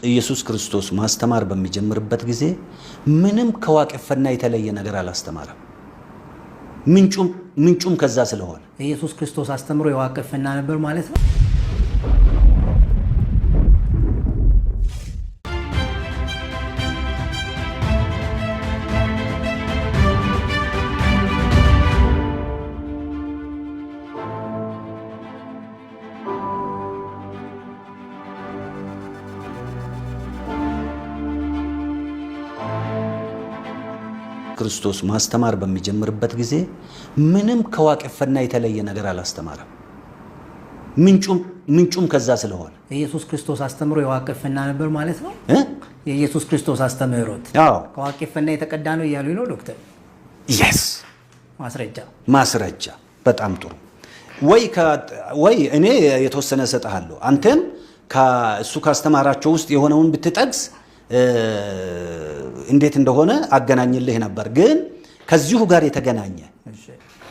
ኢየሱስ ክርስቶስ ማስተማር በሚጀምርበት ጊዜ ምንም ከዋቄፈና የተለየ ነገር አላስተማረም። ምንጩም ከዛ ስለሆነ ኢየሱስ ክርስቶስ አስተምሮ የዋቄፈና ነበር ማለት ነው። ክርስቶስ ማስተማር በሚጀምርበት ጊዜ ምንም ከዋቄፈና የተለየ ነገር አላስተማረም። ምንጩም ከዛ ስለሆነ ኢየሱስ ክርስቶስ አስተምሮ የዋቄፈና ነበር ማለት ነው። የኢየሱስ ክርስቶስ አስተምህሮት ከዋቄፈና የተቀዳ ነው እያሉ ነው ዶክተር? yes ማስረጃ በጣም ጥሩ። ወይ እኔ የተወሰነ ሰጣለሁ፣ አንተም ከእሱ ካስተማራቸው ውስጥ የሆነውን ብትጠቅስ እንዴት እንደሆነ አገናኝልህ ነበር። ግን ከዚሁ ጋር የተገናኘ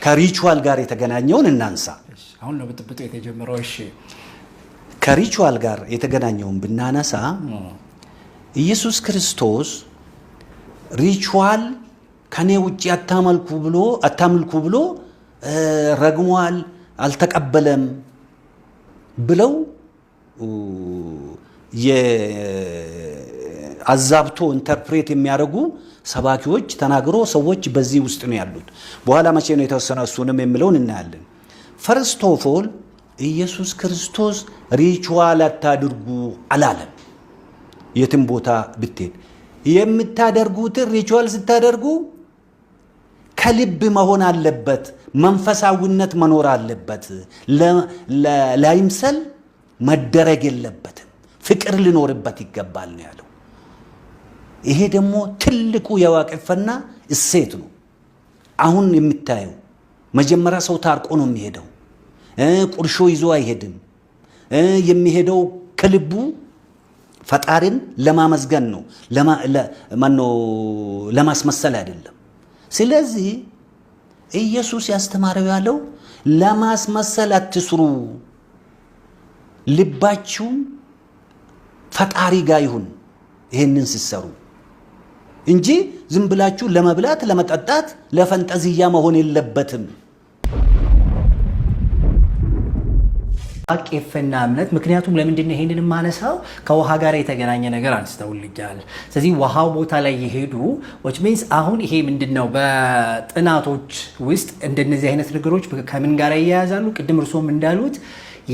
ከሪቹዋል ጋር የተገናኘውን እናንሳ። አሁን ነው ብጥብጡ የተጀመረው። እሺ ከሪቹዋል ጋር የተገናኘውን ብናነሳ ኢየሱስ ክርስቶስ ሪቹዋል ከኔ ውጪ አታምልኩ ብሎ ረግሟል፣ አልተቀበለም ብለው አዛብቶ ኢንተርፕሬት የሚያደርጉ ሰባኪዎች ተናግሮ ሰዎች በዚህ ውስጥ ነው ያሉት። በኋላ መቼ ነው የተወሰነ እሱንም የሚለውን እናያለን። ፈርስት ኦፍ ኦል ኢየሱስ ክርስቶስ ሪቹዋል አታድርጉ አላለም። የትም ቦታ ብትሄድ የምታደርጉትን ሪቹዋል ስታደርጉ ከልብ መሆን አለበት፣ መንፈሳዊነት መኖር አለበት፣ ላይምሰል መደረግ የለበትም፣ ፍቅር ሊኖርበት ይገባል ነው ያለው። ይሄ ደግሞ ትልቁ የዋቄፈና እሴት ነው። አሁን የምታየው መጀመሪያ ሰው ታርቆ ነው የሚሄደው፣ ቁርሾ ይዞ አይሄድም። የሚሄደው ከልቡ ፈጣሪን ለማመስገን ነው፣ ለማስመሰል አይደለም። ስለዚህ ኢየሱስ ያስተማረው ያለው ለማስመሰል አትስሩ፣ ልባችሁ ፈጣሪ ጋር ይሁን ይሄንን ሲሰሩ እንጂ ዝም ብላችሁ ለመብላት ለመጠጣት ለፈንጠዝያ መሆን የለበትም። ዋቄፈና እምነት ምክንያቱም ለምንድን ነው ይሄንን ማነሳው? ከውሃ ጋር የተገናኘ ነገር አንስተውልኛል። ስለዚህ ውሃው ቦታ ላይ ይሄዱ which means አሁን ይሄ ምንድነው በጥናቶች ውስጥ እንደነዚህ አይነት ነገሮች ከምን ጋር ይያያዛሉ? ቅድም እርሶም እንዳሉት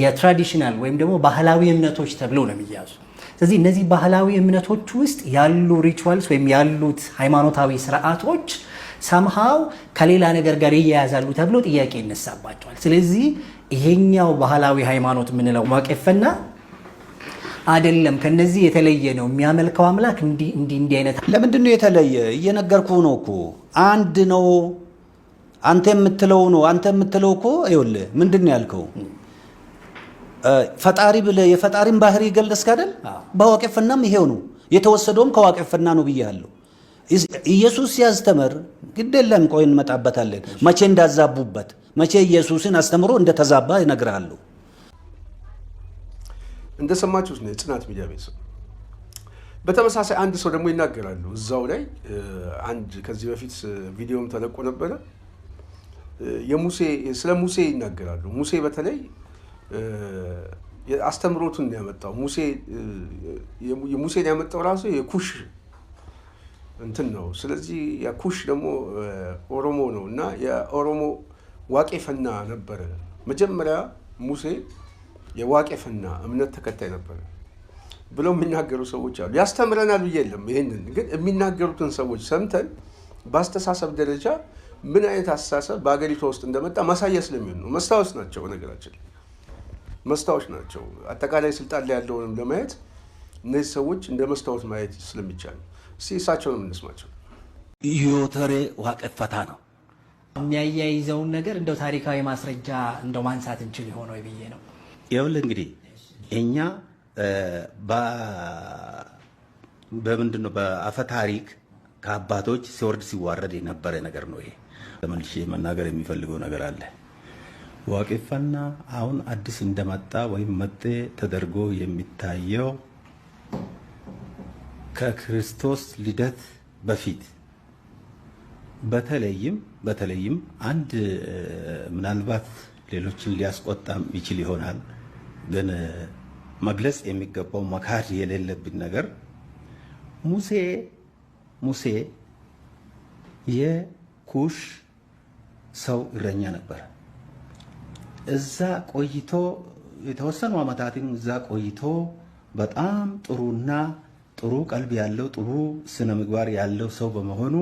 የትራዲሽናል ወይም ደግሞ ባህላዊ እምነቶች ተብለው ነው የሚያዙ። ስለዚህ እነዚህ ባህላዊ እምነቶች ውስጥ ያሉ ሪቹዋልስ ወይም ያሉት ሃይማኖታዊ ስርዓቶች somehow ከሌላ ነገር ጋር ይያያዛሉ ተብሎ ጥያቄ ይነሳባቸዋል። ስለዚህ ይሄኛው ባህላዊ ሃይማኖት ምንለው ዋቄፈና አይደለም፣ ከነዚህ የተለየ ነው የሚያመልከው አምላክ እንዲህ አይነት። ለምንድን ነው የተለየ? እየነገርኩህ ነው እኮ አንድ ነው። አንተ የምትለው እኮ ይኸውልህ ምንድን ነው ያልከው? ፈጣሪ ብለህ የፈጣሪን ባህሪ ገለጽክ አይደል? በዋቄፈናም ይሄው ነው የተወሰደውም ከዋቄፈና ነው ብያለሁ። ኢየሱስ ሲያስተምር ግዴለም ቆይ እንመጣበታለን። መቼ እንዳዛቡበት መቼ ኢየሱስን አስተምሮ እንደተዛባ ይነግራለሁ። እንደሰማችሁት ነው ጽናት ሚዲያ ቤተሰብ። በተመሳሳይ አንድ ሰው ደግሞ ይናገራሉ እዛው ላይ አንድ ከዚህ በፊት ቪዲዮም ተለቆ ነበረ። ስለ ሙሴ ይናገራሉ። ሙሴ በተለይ አስተምሮቱን ያመጣው ሙሴን ያመጣው ራሱ የኩሽ እንትን ነው። ስለዚህ የኩሽ ደግሞ ኦሮሞ ነው እና የኦሮሞ ዋቄፈና ነበረ። መጀመሪያ ሙሴ የዋቄፈና እምነት ተከታይ ነበረ ብለው የሚናገሩ ሰዎች አሉ። ያስተምረናል ብዬ የለም። ይሄንን ግን የሚናገሩትን ሰዎች ሰምተን በአስተሳሰብ ደረጃ ምን አይነት አስተሳሰብ በአገሪቷ ውስጥ እንደመጣ ማሳያ ስለሚሆን ነው። መስታወስ ናቸው፣ ነገራችን መስታወስ ናቸው። አጠቃላይ ስልጣን ላይ ያለውንም ለማየት እነዚህ ሰዎች እንደ መስታወት ማየት ስለሚቻል እስቲ እሳቸውን እንስማቸው። ዮተሬ ዋቄፈታ ነው የሚያያይዘውን ነገር እንደው ታሪካዊ ማስረጃ እንደው ማንሳት እንችል ይሆነው ብዬ ነው። ይኸውልህ እንግዲህ እኛ በምንድነው በአፈ ታሪክ ከአባቶች ሲወርድ ሲዋረድ የነበረ ነገር ነው። ይሄ ተመልሼ መናገር የሚፈልገው ነገር አለ። ዋቄፈና አሁን አዲስ እንደመጣ ወይም መጤ ተደርጎ የሚታየው ከክርስቶስ ልደት በፊት በተለይም አንድ ምናልባት ሌሎችን ሊያስቆጣም ይችል ይሆናል፣ ግን መግለጽ የሚገባው መካድ የሌለብን ነገር ሙሴ የኩሽ ሰው እረኛ ነበር። እዛ ቆይቶ የተወሰኑ ዓመታትን እዛ ቆይቶ በጣም ጥሩ ቀልብ ያለው ጥሩ ስነ ምግባር ያለው ሰው በመሆኑ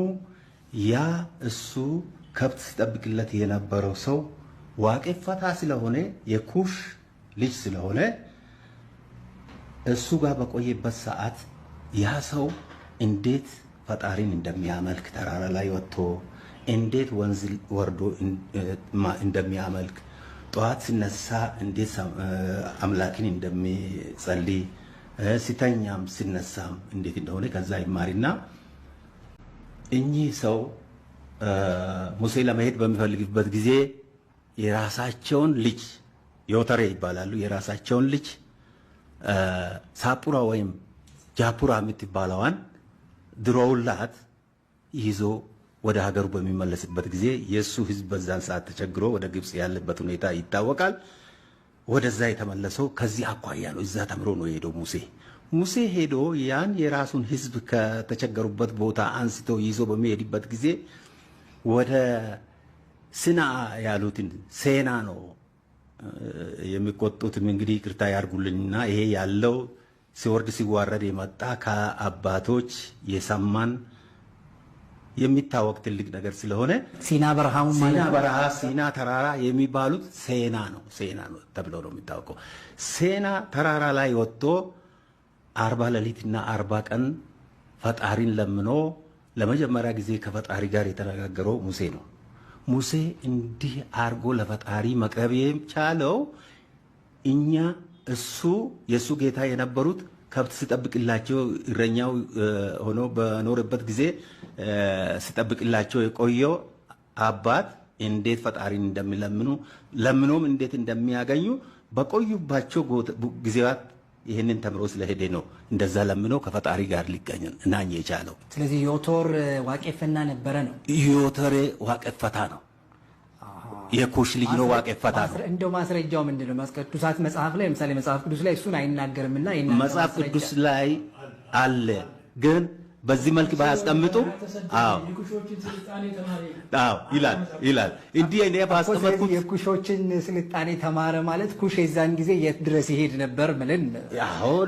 ያ እሱ ከብት ሲጠብቅለት የነበረው ሰው ዋቄፈታ ስለሆነ የኩሽ ልጅ ስለሆነ እሱ ጋር በቆየበት ሰዓት ያ ሰው እንዴት ፈጣሪን እንደሚያመልክ ተራራ ላይ ወጥቶ እንዴት ወንዝ ወርዶ እንደሚያመልክ ጠዋት ሲነሳ እንዴት አምላክን እንደሚጸልይ ሲተኛም ሲነሳም እንዴት እንደሆነ ከዛ ይማሪና እኚህ ሰው ሙሴ ለመሄድ በሚፈልግበት ጊዜ የራሳቸውን ልጅ ዮተሬ ይባላሉ። የራሳቸውን ልጅ ሳፑራ ወይም ጃፑራ የምትባለዋን ድሮውላት ይዞ ወደ ሀገሩ በሚመለስበት ጊዜ የእሱ ሕዝብ በዛን ሰዓት ተቸግሮ ወደ ግብፅ ያለበት ሁኔታ ይታወቃል። ወደዛ የተመለሰው ከዚህ አኳያ ነው። እዛ ተምሮ ነው የሄደው ሙሴ ሄዶ ያን የራሱን ሕዝብ ከተቸገሩበት ቦታ አንስቶ ይዞ በሚሄድበት ጊዜ ወደ ሲና ያሉትን ሴና ነው የሚቆጡትም እንግዲህ ይቅርታ ያርጉልኝና ይሄ ያለው ሲወርድ ሲዋረድ የመጣ ከአባቶች የሰማን የሚታወቅ ትልቅ ነገር ስለሆነ ሲና በረሃ ሲና ተራራ የሚባሉት ሴና ነው ተብሎ ነው የሚታወቀው። ሴና ተራራ ላይ ወጥቶ 40 ሌሊትና 40 ቀን ፈጣሪን ለምኖ ለመጀመሪያ ጊዜ ከፈጣሪ ጋር የተነጋገረው ሙሴ ነው። ሙሴ እንዲህ አርጎ ለፈጣሪ መቅረብ የቻለው የእሱ ጌታ የነበሩት ከብት ሲጠብቅላቸው እረኛው ሆኖ በኖርበት ጊዜ ሲጠብቅላቸው የቆየው አባት እንዴት ፈጣሪን እንደሚለምኑ ለምኖም እንዴት እንደሚያገኙ በቆዩባቸው ጊዜያት ይህንን ተምሮ ስለሄደ ነው እንደዛ ለምኖ ከፈጣሪ ጋር ሊገናኝ የቻለው። ስለዚህ ዮቶር ዋቄፈና ነበረ ነው። ዮቶር ዋቄፈታ ነው። የኩሽ ልጅ ነው። ዋቄፈታ ነው። እንደው ማስረጃው ምንድነው? ቅዱሳት መጽሐፍ ላይ ለምሳሌ መጽሐፍ ቅዱስ ላይ እሱን አይናገርምና መጽሐፍ ቅዱስ ላይ አለ ግን በዚህ መልክ ባያስቀምጡ ይላል እንዲህ እኔ ባስቀመጥኩት የኩሾችን ስልጣኔ ተማረ ማለት ኩሽ የዛን ጊዜ የት ድረስ ይሄድ ነበር ምንን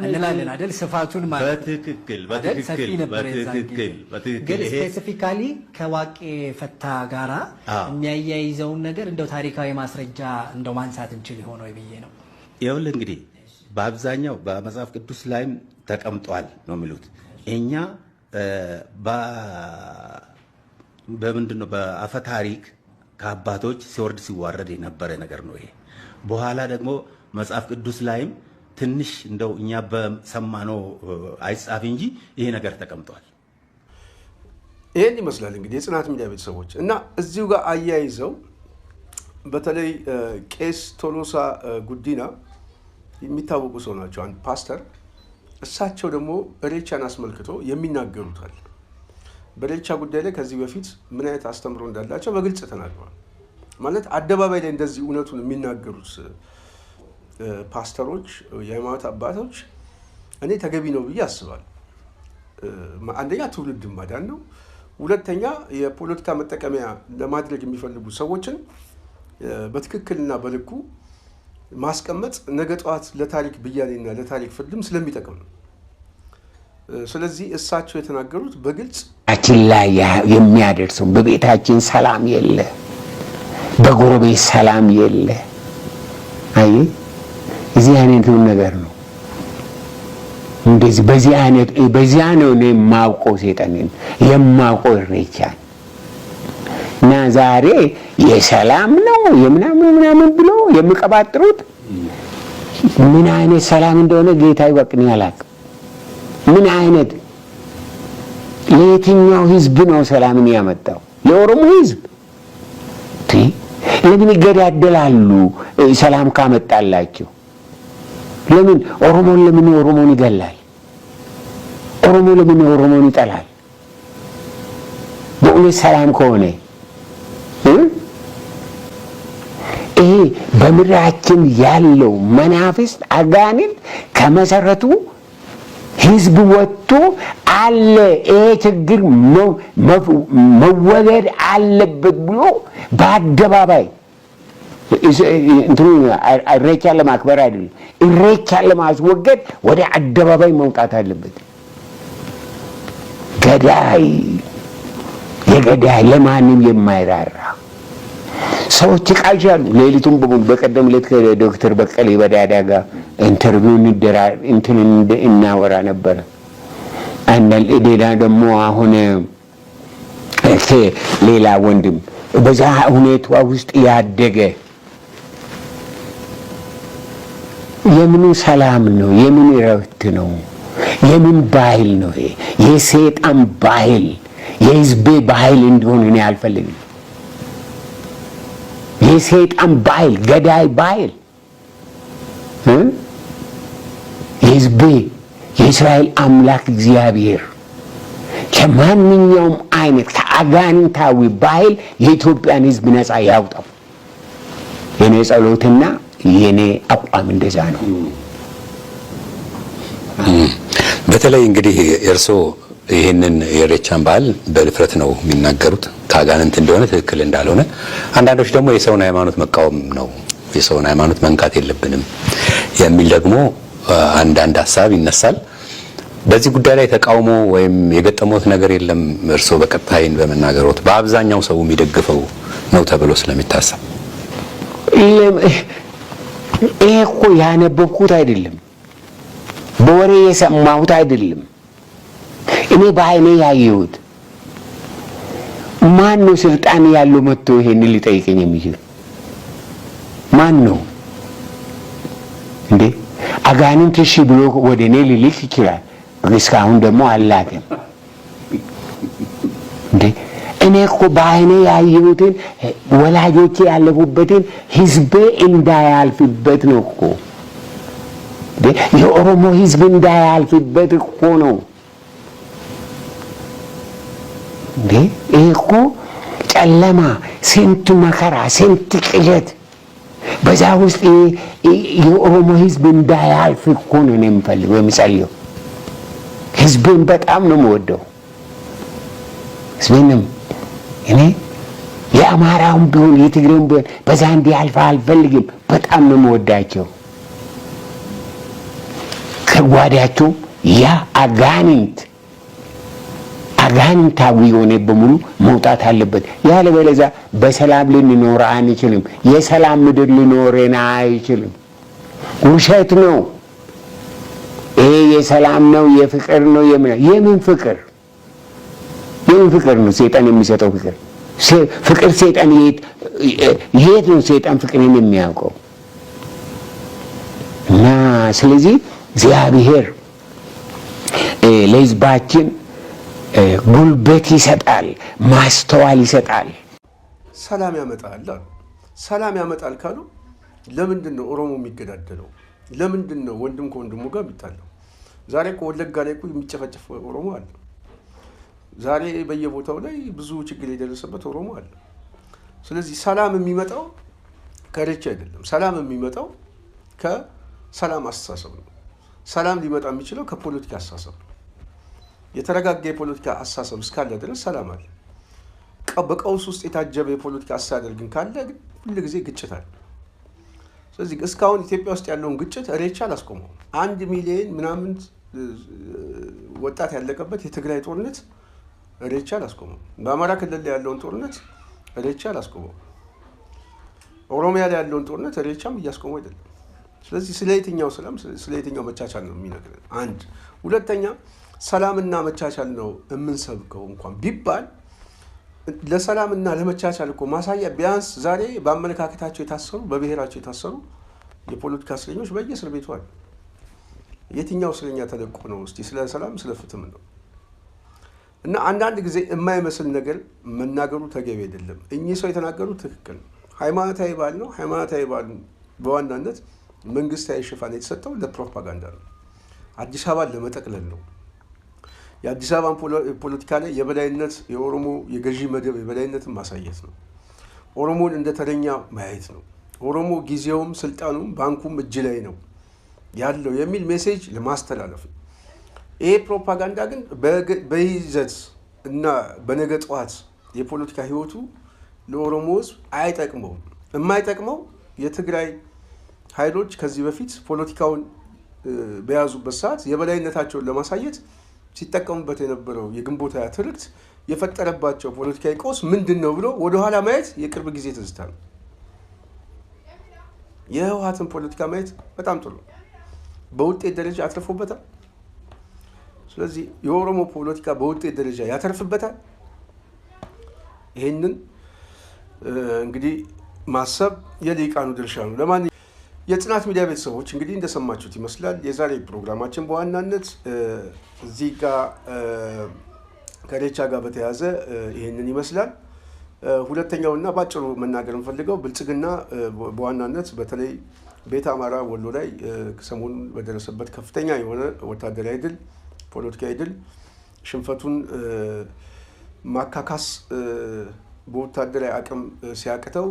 እንላለን አይደል? ስፋቱን ማለት በትክክል ግን ስፔሲፊካሊ ከዋቄ ፈታ ጋራ የሚያያይዘውን ነገር እንደው ታሪካዊ ማስረጃ እንደው ማንሳት እንችል ሆኖ ብዬ ነው። ይኸውልህ እንግዲህ በአብዛኛው በመጽሐፍ ቅዱስ ላይም ተቀምጧል ነው የሚሉት። እኛ በምንድን ነው በአፈ ታሪክ ከአባቶች ሲወርድ ሲዋረድ የነበረ ነገር ነው ይሄ። በኋላ ደግሞ መጽሐፍ ቅዱስ ላይም ትንሽ እንደው እኛ በሰማነው አይጻፍ እንጂ ይሄ ነገር ተቀምጧል። ይሄን ይመስላል እንግዲህ የጽናት ሚዲያ ቤተሰቦች እና እዚሁ ጋር አያይዘው በተለይ ቄስ ቶሎሳ ጉዲና የሚታወቁ ሰው ናቸው፣ አንድ ፓስተር። እሳቸው ደግሞ ኢሬቻን አስመልክቶ የሚናገሩታል። በኢሬቻ ጉዳይ ላይ ከዚህ በፊት ምን አይነት አስተምሮ እንዳላቸው በግልጽ ተናግረዋል። ማለት አደባባይ ላይ እንደዚህ እውነቱን የሚናገሩት ፓስተሮች፣ የሃይማኖት አባቶች እኔ ተገቢ ነው ብዬ አስባለሁ። አንደኛ ትውልድ ማዳን ነው፣ ሁለተኛ የፖለቲካ መጠቀሚያ ለማድረግ የሚፈልጉ ሰዎችን በትክክልና በልኩ ማስቀመጥ ነገ ጠዋት ለታሪክ ብያኔና ለታሪክ ፍርድም ስለሚጠቅም ነው። ስለዚህ እሳቸው የተናገሩት በግልጽ አችን ላይ የሚያደርሰው በቤታችን ሰላም የለ፣ በጎረቤት ሰላም የለ። አይ እዚህ አይነቱ ነገር ነው። እንደዚህ በዚያ ነው እኔ የማውቀው ሰይጣንን የማውቀው ኢሬቻን እና ዛሬ የሰላም ነው የምናምን ብሎ የሚቀባጥሩት ምን አይነት ሰላም እንደሆነ ጌታ ይወቅኝ አላውቅም። ምን አይነት ለየትኛው ህዝብ ነው ሰላምን ያመጣው? ለኦሮሞ ህዝብ ለምን ይገዳደላሉ? ሰላም ካመጣላቸው ለምን ኦሮሞን ይገላል? ኦሮሞ ኦሮሞ ለምን ኦሮሞን ይጠላል? በእውነት ሰላም ከሆነ ይሄ በምድራችን ያለው መናፍስት አጋንንት ከመሰረቱ ህዝብ ወጥቶ አለ ይሄ ችግር መወገድ አለበት ብሎ በአደባባይ እንትኑ ኢሬቻን ለማክበር አይደለም፣ ኢሬቻን ለማስወገድ ወደ አደባባይ መውጣት አለበት። ገዳይ የገዳይ ለማንም የማይራራ ሰዎች ይቃዣሉ። ሌሊቱን በሙሉ በቀደም ዕለት ከዶክተር በቀለ በዳዳ ጋር ኢንተርቪው እናወራ ነበረ። ሌላ ደግሞ አሁን ሌላ ወንድም በዛ ሁኔታ ውስጥ ያደገ የምን ሰላም ነው? የምን እረፍት ነው? የምን ባህል ነው? የሰይጣን ባህል የህዝቤ ባህል እንዲሆን እኔ አልፈልግም። የሰይጣን ባህል ገዳይ ባህል የህዝቤ የእስራኤል አምላክ እግዚአብሔር ከማንኛውም አይነት ከአጋንንታዊ ባህል የኢትዮጵያን ህዝብ ነፃ ያውጣው። የኔ ጸሎትና የኔ አቋም እንደዛ ነው። በተለይ እንግዲህ እርስዎ ይህንን የኢሬቻን በዓል በድፍረት ነው የሚናገሩት፣ ከአጋንንት እንደሆነ ትክክል እንዳልሆነ። አንዳንዶች ደግሞ የሰውን ሃይማኖት መቃወም ነው፣ የሰውን ሃይማኖት መንካት የለብንም የሚል ደግሞ አንዳንድ ሀሳብ ይነሳል። በዚህ ጉዳይ ላይ ተቃውሞ ወይም የገጠሞት ነገር የለም? እርስዎ በቀጥታ ይህን በመናገሮት በአብዛኛው ሰው የሚደግፈው ነው ተብሎ ስለሚታሰብ ይሄ እኮ ያነበብኩት አይደለም፣ በወሬ የሰማሁት አይደለም፣ እኔ በዓይኔ ያየሁት። ማን ነው ስልጣን ያለው መጥቶ ይሄንን ሊጠይቀኝ የሚችል? ማን ነው እንዴ? አጋንንት እሺ ብሎ ወደ እኔ ሊልክ ይችላል። እስካሁን ደግሞ አላከም እንዴ? እኔ እኮ በዓይኔ ያየሁትን ወላጆቼ ያለፉበትን ህዝቤ እንዳያልፍበት ነው እኮ። የኦሮሞ ህዝብ እንዳያልፍበት እኮ ነው እንዴ። ይሄ እኮ ጨለማ፣ ስንት መከራ፣ ስንት ቅዠት፣ በዛ ውስጥ የኦሮሞ ህዝብ እንዳያልፍ እኮ ነው እኔ የምፈልገው የምጸልየው። ህዝቤን በጣም ነው የምወደው። ህዝቤንም እኔ የአማራውን ቢሆን የትግሬውን ቢሆን በዛ እንዲያልፍ አልፈልግም። በጣም ነው የምወዳቸው። ከጓዳቸው ያ አጋንንታዊ የሆነ በሙሉ መውጣት አለበት። ያለበለዚያ በሰላም ልንኖር አንችልም። የሰላም ምድር ሊኖረን አይችልም። ውሸት ነው ይሄ። የሰላም ነው፣ የፍቅር ነው። የምን ፍቅር? የምን ፍቅር ነው? ሰይጣን የሚሰጠው ፍቅር። ፍቅር ሰይጣን የት ነው ሰይጣን ፍቅርን የሚያውቀው? እና ስለዚህ እግዚአብሔር ለህዝባችን ጉልበት ይሰጣል፣ ማስተዋል ይሰጣል፣ ሰላም ያመጣል። ሰላም ያመጣል ካሉ ለምንድን ነው ኦሮሞ የሚገዳደለው? ለምንድን ነው ወንድም ከወንድሙ ጋር የሚጣለው? ዛሬ እኮ ወለጋ ላይ እኮ የሚጨፈጨፍ ኦሮሞ አለ። ዛሬ በየቦታው ላይ ብዙ ችግር የደረሰበት ኦሮሞ አለ። ስለዚህ ሰላም የሚመጣው ከኢሬቻ አይደለም። ሰላም የሚመጣው ከሰላም አስተሳሰብ ነው። ሰላም ሊመጣ የሚችለው ከፖለቲካ አስተሳሰብ ነው። የተረጋጋ የፖለቲካ አስተሳሰብ እስካለ ድረስ ሰላም አለ። በቀውስ ውስጥ የታጀበ የፖለቲካ አስተዳደር ግን ካለ ሁል ጊዜ ግጭት አለ። ስለዚህ እስካሁን ኢትዮጵያ ውስጥ ያለውን ግጭት ኢሬቻ አላስቆመው። 1 ሚሊዮን ምናምን ወጣት ያለቀበት የትግራይ ጦርነት ኢሬቻ አላስቆመው። በአማራ ክልል ላይ ያለውን ጦርነት ኢሬቻ አላስቆመው። ኦሮሚያ ላይ ያለውን ጦርነት ኢሬቻም እያስቆመው አይደለም። ስለዚህ ስለ የትኛው ሰላም፣ ስለ የትኛው መቻቻል ነው የሚነግረን? አንድ ሁለተኛ፣ ሰላምና መቻቻል ነው የምንሰብከው እንኳን ቢባል ለሰላምና ለመቻቻል እኮ ማሳያ ቢያንስ ዛሬ በአመለካከታቸው የታሰሩ በብሔራቸው የታሰሩ የፖለቲካ እስረኞች በየእስር ቤቱ አሉ። የትኛው እስረኛ ተለቆ ነው እስቲ ስለ ሰላም ስለ ፍትህ ነው? እና አንዳንድ ጊዜ የማይመስል ነገር መናገሩ ተገቢ አይደለም። እኚህ ሰው የተናገሩት ትክክል ነው። ሃይማኖታዊ በዓል ነው። ሃይማኖታዊ በዓል በዋናነት መንግስታዊ ሽፋን የተሰጠው ለፕሮፓጋንዳ ነው። አዲስ አበባን ለመጠቅለል ነው። የአዲስ አበባን ፖለቲካ ላይ የበላይነት የኦሮሞ የገዢ መደብ የበላይነትን ማሳየት ነው። ኦሮሞን እንደ ተረኛ ማየት ነው። ኦሮሞ ጊዜውም ስልጣኑም ባንኩም እጅ ላይ ነው ያለው የሚል ሜሴጅ ለማስተላለፍ ነው። ይሄ ፕሮፓጋንዳ ግን በይዘት እና በነገ ጠዋት የፖለቲካ ህይወቱ ለኦሮሞ ህዝብ አይጠቅመውም። የማይጠቅመው የትግራይ ኃይሎች ከዚህ በፊት ፖለቲካውን በያዙበት ሰዓት የበላይነታቸውን ለማሳየት ሲጠቀሙበት የነበረው የግንቦት ሃያ ትርክት የፈጠረባቸው ፖለቲካዊ ቀውስ ምንድን ነው ብሎ ወደኋላ ማየት የቅርብ ጊዜ ትዝታ ነው። የህወሓትን ፖለቲካ ማየት በጣም ጥሩ ነው። በውጤት ደረጃ አትርፎበታል። ስለዚህ የኦሮሞ ፖለቲካ በውጤት ደረጃ ያተርፍበታል። ይህንን እንግዲህ ማሰብ የልሂቃኑ ድርሻ ነው። ለማንኛውም የጽናት ሚዲያ ቤተሰቦች እንግዲህ እንደሰማችሁት ይመስላል የዛሬ ፕሮግራማችን በዋናነት እዚህ ጋር ከኢሬቻ ጋር በተያያዘ ይህንን ይመስላል። ሁለተኛውና ባጭሩ መናገር የምፈልገው ብልጽግና በዋናነት በተለይ ቤተ አማራ ወሎ ላይ ሰሞኑን በደረሰበት ከፍተኛ የሆነ ወታደራዊ ድል፣ ፖለቲካዊ ድል ሽንፈቱን ማካካስ በወታደራዊ አቅም ሲያቅተው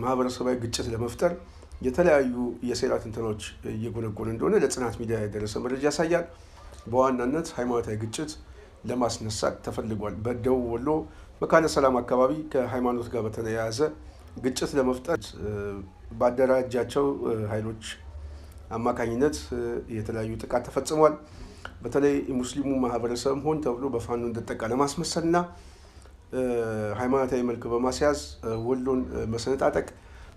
ማህበረሰባዊ ግጭት ለመፍጠር የተለያዩ የሴራ ትንተናዎች እየጎነጎነ እንደሆነ ለጽናት ሚዲያ የደረሰ መረጃ ያሳያል። በዋናነት ሃይማኖታዊ ግጭት ለማስነሳት ተፈልጓል። በደቡብ ወሎ መካነ ሰላም አካባቢ ከሃይማኖት ጋር በተያያዘ ግጭት ለመፍጠር ባደራጃቸው ኃይሎች አማካኝነት የተለያዩ ጥቃት ተፈጽሟል። በተለይ ሙስሊሙ ማህበረሰብ ሆን ተብሎ በፋኖ እንደተጠቃ ለማስመሰልና ሃይማኖታዊ መልክ በማስያዝ ወሎን መሰነጣጠቅ፣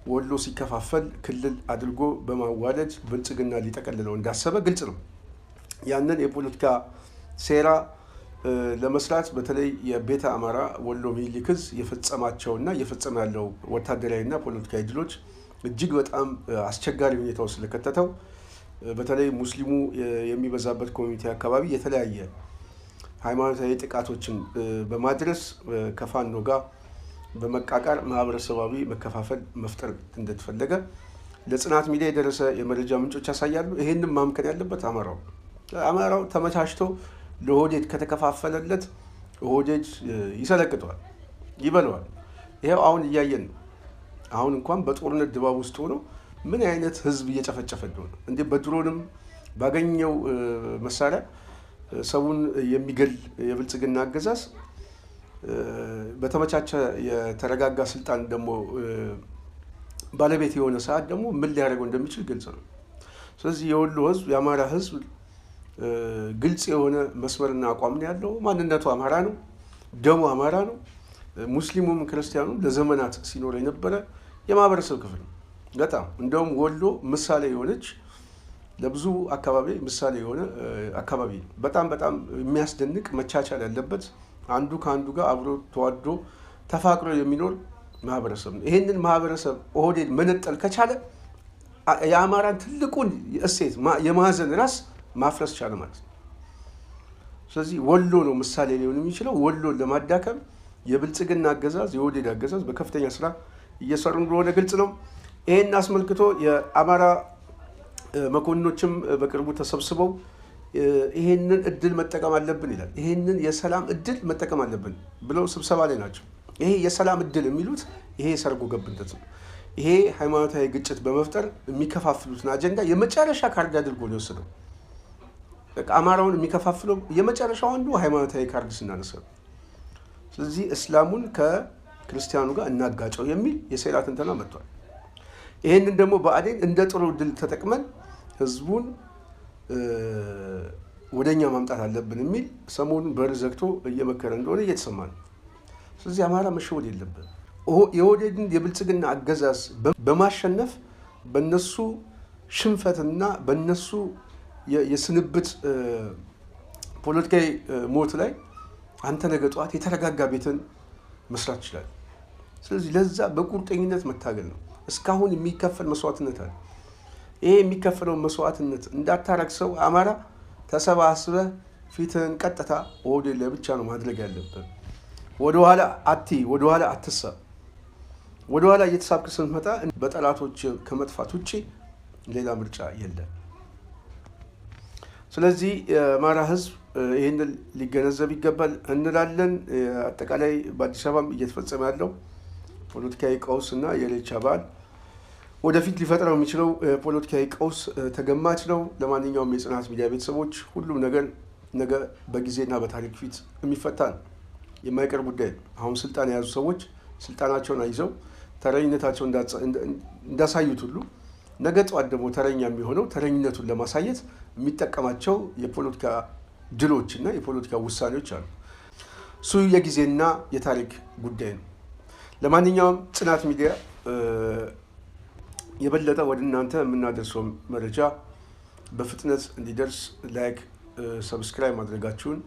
ወሎ ሲከፋፈል ክልል አድርጎ በማዋለድ ብልጽግና ሊጠቀልለው እንዳሰበ ግልጽ ነው። ያንን የፖለቲካ ሴራ ለመስራት በተለይ የቤተ አማራ ወሎ ሚኒሊክ ዕዝ የፈጸማቸውና እየፈጸመ ያለው ወታደራዊና ፖለቲካዊ ድሎች እጅግ በጣም አስቸጋሪ ሁኔታ ውስጥ ስለከተተው በተለይ ሙስሊሙ የሚበዛበት ኮሚኒቲ አካባቢ የተለያየ ሃይማኖታዊ ጥቃቶችን በማድረስ ከፋኖ ጋር በመቃቃር ማህበረሰባዊ መከፋፈል መፍጠር እንደተፈለገ ለጽናት ሚዲያ የደረሰ የመረጃ ምንጮች ያሳያሉ። ይሄንን ማምከን ያለበት አማራው ተመቻችቶ ለኦህዴድ ከተከፋፈለለት ኦህዴድ ይሰለቅጠዋል፣ ይበለዋል። ይሄው አሁን እያየን ነው። አሁን እንኳን በጦርነት ድባብ ውስጥ ሆኖ ምን አይነት ህዝብ እየጨፈጨፈ እንደሆነ እንዴ በድሮንም ባገኘው መሳሪያ ሰውን የሚገል የብልጽግና አገዛዝ በተመቻቸ የተረጋጋ ስልጣን ደግሞ ባለቤት የሆነ ሰዓት ደግሞ ምን ሊያደርገው እንደሚችል ግልጽ ነው። ስለዚህ የወሎ ህዝብ የአማራ ህዝብ ግልጽ የሆነ መስመርና አቋም ነው ያለው። ማንነቱ አማራ ነው፣ ደሙ አማራ ነው። ሙስሊሙም ክርስቲያኑም ለዘመናት ሲኖር የነበረ የማህበረሰብ ክፍል ነው። በጣም እንደውም ወሎ ምሳሌ የሆነች ለብዙ አካባቢ ምሳሌ የሆነ አካባቢ ነው። በጣም የሚያስደንቅ መቻቻል ያለበት አንዱ ከአንዱ ጋር አብሮ ተዋዶ ተፋቅሮ የሚኖር ማህበረሰብ ነው። ይህንን ማህበረሰብ ኦህዴድ መነጠል ከቻለ የአማራን ትልቁን እሴት የማዕዘን ራስ ማፍረስ ቻለ ማለት ነው። ስለዚህ ወሎ ነው ምሳሌ ሊሆን የሚችለው። ወሎን ለማዳከም የብልጽግና አገዛዝ የኦህዴድ አገዛዝ በከፍተኛ ስራ እየሰሩ እንደሆነ ግልጽ ነው። ይህን አስመልክቶ የአማራ መኮንኖችም በቅርቡ ተሰብስበው ይሄንን እድል መጠቀም አለብን ይላል። ይሄንን የሰላም እድል መጠቀም አለብን ብለው ስብሰባ ላይ ናቸው። ይሄ የሰላም እድል የሚሉት ይሄ ሰርጎ ገብነት ነው። ይሄ ሃይማኖታዊ ግጭት በመፍጠር የሚከፋፍሉትን አጀንዳ የመጨረሻ ካርድ አድርጎ ነው የወሰደው። አማራውን የሚከፋፍለው የመጨረሻው አንዱ ሃይማኖታዊ ካርድ ስናነሳ፣ ስለዚህ እስላሙን ከክርስቲያኑ ጋር እናጋጨው የሚል የሴራ ትንተና መጥቷል። ይሄንን ደግሞ ብአዴን እንደ ጥሩ እድል ተጠቅመን ህዝቡን ወደኛ ማምጣት አለብን የሚል ሰሞኑን በር ዘግቶ እየመከረ እንደሆነ እየተሰማ ነው። ስለዚህ አማራ መሸወድ የለብን። የኦህዴድን የብልጽግና አገዛዝ በማሸነፍ በነሱ ሽንፈትና በነሱ የስንብት ፖለቲካዊ ሞት ላይ አንተ ነገ ጠዋት የተረጋጋ ቤትን መስራት ይችላል። ስለዚህ ለዛ በቁርጠኝነት መታገል ነው። እስካሁን የሚከፈል መስዋዕትነት አለ። ይሄ የሚከፈለው መስዋዕትነት እንዳታረክሰው አማራ ተሰባስበህ ፊትህን ቀጥታ ኦህዴድ ላይ ብቻ ነው ማድረግ ያለብን። ወደኋላ አትሳብ። ወደኋላ እየተሳብክ ስትመጣ በጠላቶች ከመጥፋት ውጭ ሌላ ምርጫ የለም። ስለዚህ የአማራ ህዝብ ይህንን ሊገነዘብ ይገባል እንላለን። አጠቃላይ በአዲስ አበባም እየተፈጸመ ያለው ፖለቲካዊ ቀውስ እና የኢሬቻ በዓል ወደፊት ሊፈጥረው የሚችለው ፖለቲካዊ ቀውስ ተገማች ነው። ለማንኛውም የጽናት ሚዲያ ቤተሰቦች ሁሉም ነገር ነገ በጊዜና በታሪክ ፊት የሚፈታ ነው፣ የማይቀር ጉዳይ ነው። አሁን ስልጣን የያዙ ሰዎች ስልጣናቸውን ይዘው ተረኝነታቸው እንዳሳዩት ሁሉ ነገ ጠዋት ደግሞ ተረኛ የሚሆነው ተረኝነቱን ለማሳየት የሚጠቀማቸው የፖለቲካ ድሎች እና የፖለቲካ ውሳኔዎች አሉ። እሱ የጊዜና የታሪክ ጉዳይ ነው። ለማንኛውም ጽናት ሚዲያ የበለጠ ወደ እናንተ የምናደርሰው መረጃ በፍጥነት እንዲደርስ ላይክ፣ ሰብስክራይብ ማድረጋችሁን፣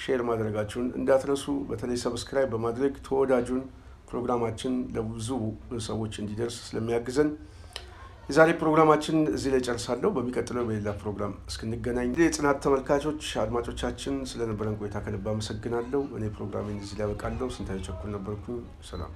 ሼር ማድረጋችሁን እንዳትረሱ። በተለይ ሰብስክራይብ በማድረግ ተወዳጁን ፕሮግራማችን ለብዙ ሰዎች እንዲደርስ ስለሚያግዘን የዛሬ ፕሮግራማችን እዚህ ላይ ጨርሳለሁ። በሚቀጥለው በሌላ ፕሮግራም እስክንገናኝ የጽናት ተመልካቾች አድማጮቻችን ስለነበረን ቆይታ ከልብ አመሰግናለሁ። እኔ ፕሮግራሜን እዚህ ላይ ያበቃለሁ። ስንታየሁ ቸኮል ነበርኩ። ሰላም።